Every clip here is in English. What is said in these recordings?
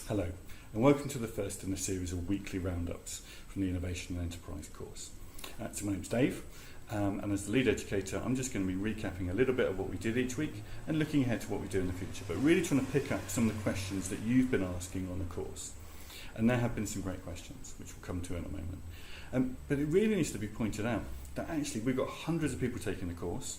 Hello, and welcome to the first in a series of weekly roundups from the Innovation and Enterprise course. So my name's Dave, and as the lead educator, I'm just going to be recapping a little bit of what we did each week and looking ahead to what we do in the future, but really trying to pick up some of the questions that you've been asking on the course. And there have been some great questions, which we'll come to in a moment. But it really needs to be pointed out that actually we've got hundreds of people taking the course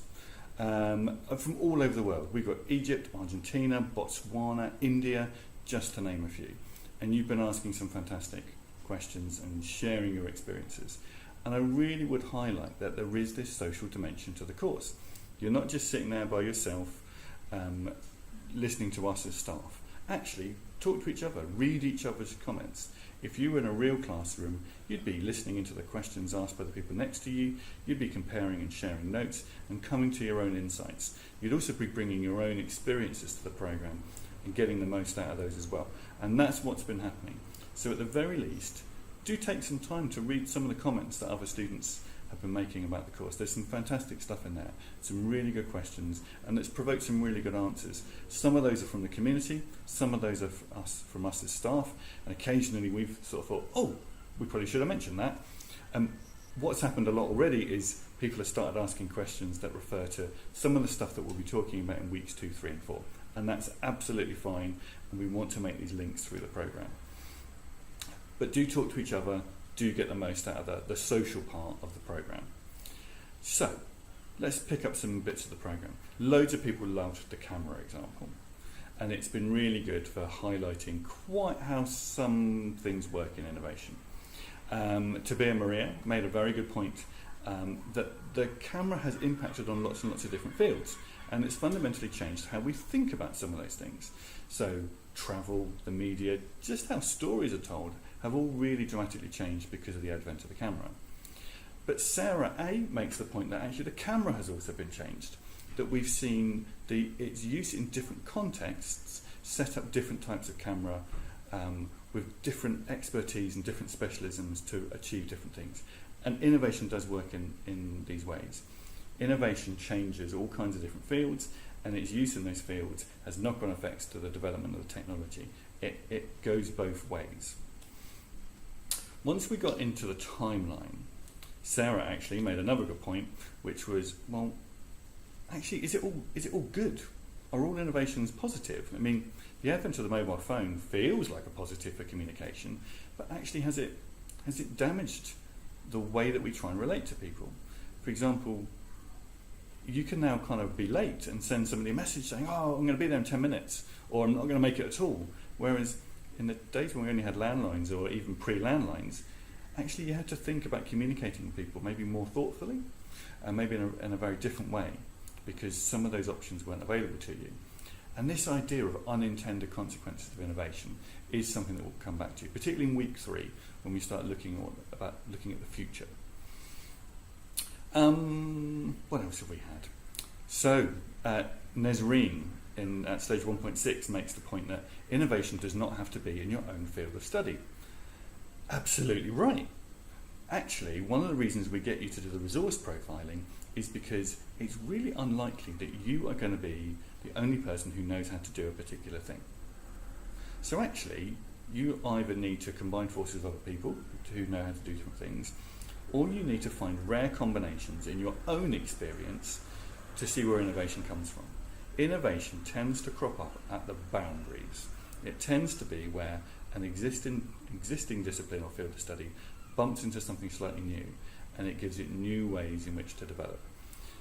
from all over the world. We've got Egypt, Argentina, Botswana, India, just to name a few. And you've been asking some fantastic questions and sharing your experiences. And I really would highlight that there is this social dimension to the course. You're not just sitting there by yourself listening to us as staff. Actually, talk to each other, read each other's comments. If you were in a real classroom, you'd be listening into the questions asked by the people next to you, you'd be comparing and sharing notes and coming to your own insights. You'd also be bringing your own experiences to the programme and getting the most out of those as well. And that's what's been happening. So at the very least, do take some time to read some of the comments that other students have been making about the course. There's some fantastic stuff in there, some really good questions, and it's provoked some really good answers. Some of those are from the community, some of those are from us as staff, and occasionally we've sort of thought, oh, we probably should have mentioned that. What's happened a lot already is people have started asking questions that refer to some of the stuff that we'll be talking about in weeks 2, 3 and 4. And that's absolutely fine, and we want to make these links through the programme. But do talk to each other, do get the most out of the social part of the programme. So, let's pick up some bits of the programme. Loads of people loved the camera example, and it's been really good for highlighting quite how some things work in innovation. Tabea Maria made a very good point that the camera has impacted on lots and lots of different fields, and it's fundamentally changed how we think about some of those things. So travel, the media, just how stories are told have all really dramatically changed because of the advent of the camera. But Sarah A makes the point that actually the camera has also been changed, that we've seen its use in different contexts set up different types of camera with different expertise and different specialisms to achieve different things. And innovation does work in these ways. Innovation changes all kinds of different fields, and its use in those fields has knock-on effects to the development of the technology. It goes both ways. Once we got into the timeline, Sarah actually made another good point, which was, well, actually, is it all good? Are all innovations positive? I mean, the advent of the mobile phone feels like a positive for communication, but actually has it damaged the way that we try and relate to people? For example, you can now kind of be late and send somebody a message saying, oh, I'm going to be there in 10 minutes, or I'm not going to make it at all. Whereas in the days when we only had landlines or even pre-landlines, actually you had to think about communicating with people maybe more thoughtfully and maybe in a very different way, because some of those options weren't available to you. And this idea of unintended consequences of innovation is something that we'll come back to, particularly in week 3 when we start looking at the future. What else have we had? So, Nesreen at stage 1.6 makes the point that innovation does not have to be in your own field of study. Absolutely right. Actually, one of the reasons we get you to do the resource profiling is because it's really unlikely that you are going to be the only person who knows how to do a particular thing. So actually, you either need to combine forces with other people who know how to do different things, or you need to find rare combinations in your own experience to see where innovation comes from. Innovation tends to crop up at the boundaries. It tends to be where an existing discipline or field of study bumps into something slightly new, and it gives it new ways in which to develop.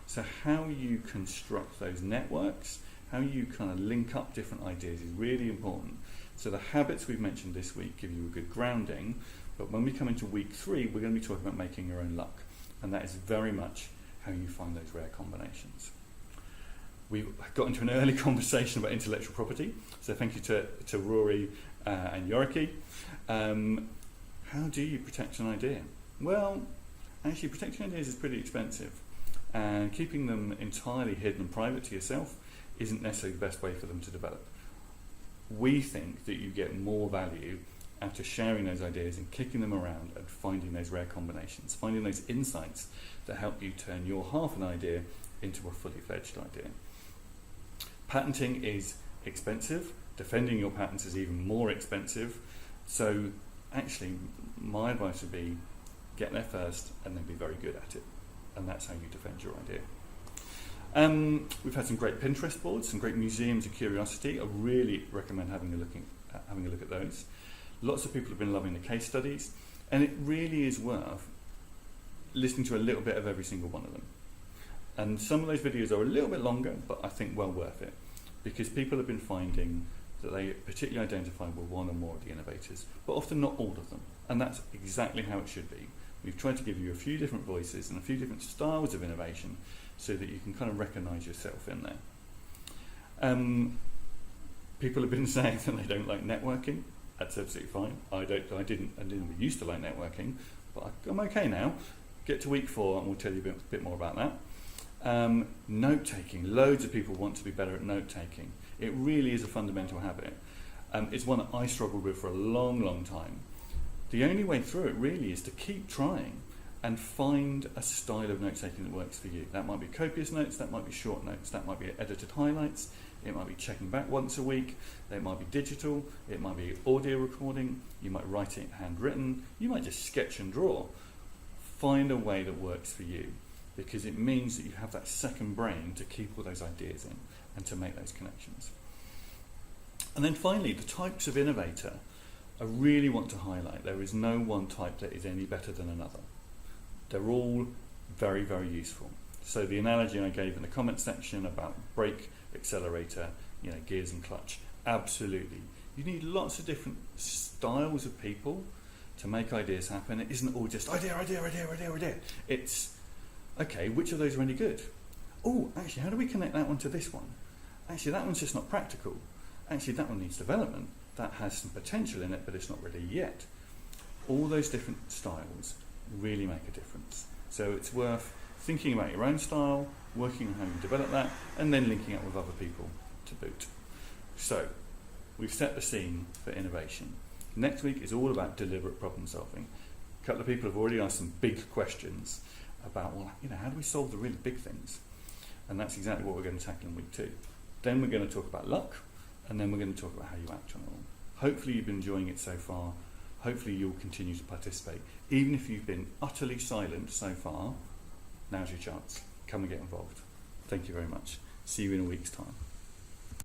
So how you construct those networks, how you kind of link up different ideas is really important. So the habits we've mentioned this week give you a good grounding, but when we come into week 3, we're going to be talking about making your own luck, and that is very much how you find those rare combinations. We got into an early conversation about intellectual property, so thank you to Rory and Yoriki. How do you protect an idea? Well, actually protecting ideas is pretty expensive, and keeping them entirely hidden and private to yourself isn't necessarily the best way for them to develop. We think that you get more value after sharing those ideas and kicking them around and finding those rare combinations, finding those insights that help you turn your half an idea into a fully fledged idea. Patenting is expensive, Defending your patents is even more expensive. So actually, my advice would be get there first and then be very good at it. And that's how you defend your idea. We've had some great Pinterest boards, some great museums of curiosity. I really recommend having a look at those. Lots of people have been loving the case studies, and it really is worth listening to a little bit of every single one of them. And some of those videos are a little bit longer, but I think well worth it, because people have been finding that they particularly identify with one or more of the innovators, but often not all of them. And that's exactly how it should be. We've tried to give you a few different voices and a few different styles of innovation so that you can kind of recognise yourself in there. People have been saying that they don't like networking. That's absolutely fine. I didn't used to like networking, but I'm okay now. Get to week 4 and we'll tell you a bit more about that. Note-taking. Loads of people want to be better at note-taking. It really is a fundamental habit. It's one that I struggled with for a long, long time. The only way through it really is to keep trying and find a style of note-taking that works for you. That might be copious notes, that might be short notes, that might be edited highlights, it might be checking back once a week, it might be digital, it might be audio recording, you might write it handwritten, you might just sketch and draw. Find a way that works for you, because it means that you have that second brain to keep all those ideas in and to make those connections. And then finally, the types of innovator I really want to highlight. There is no one type that is any better than another. They're all very, very useful. So the analogy I gave in the comment section about brake, accelerator, gears and clutch, absolutely. You need lots of different styles of people to make ideas happen. It isn't all just idea. It's, okay, which of those are any good? Oh, actually, how do we connect that one to this one? Actually, that one's just not practical. Actually, that one needs development. That has some potential in it, but it's not ready yet. All those different styles really make a difference. So it's worth thinking about your own style, working on how you develop that, and then linking up with other people to boot. So we've set the scene for innovation. Next week is all about deliberate problem solving. A couple of people have already asked some big questions about, how do we solve the really big things? And that's exactly what we're going to tackle in week 2. Then we're going to talk about luck, and then we're going to talk about how you act on it all. Hopefully you've been enjoying it so far. Hopefully you'll continue to participate. Even if you've been utterly silent so far, now's your chance. Come and get involved. Thank you very much. See you in a week's time.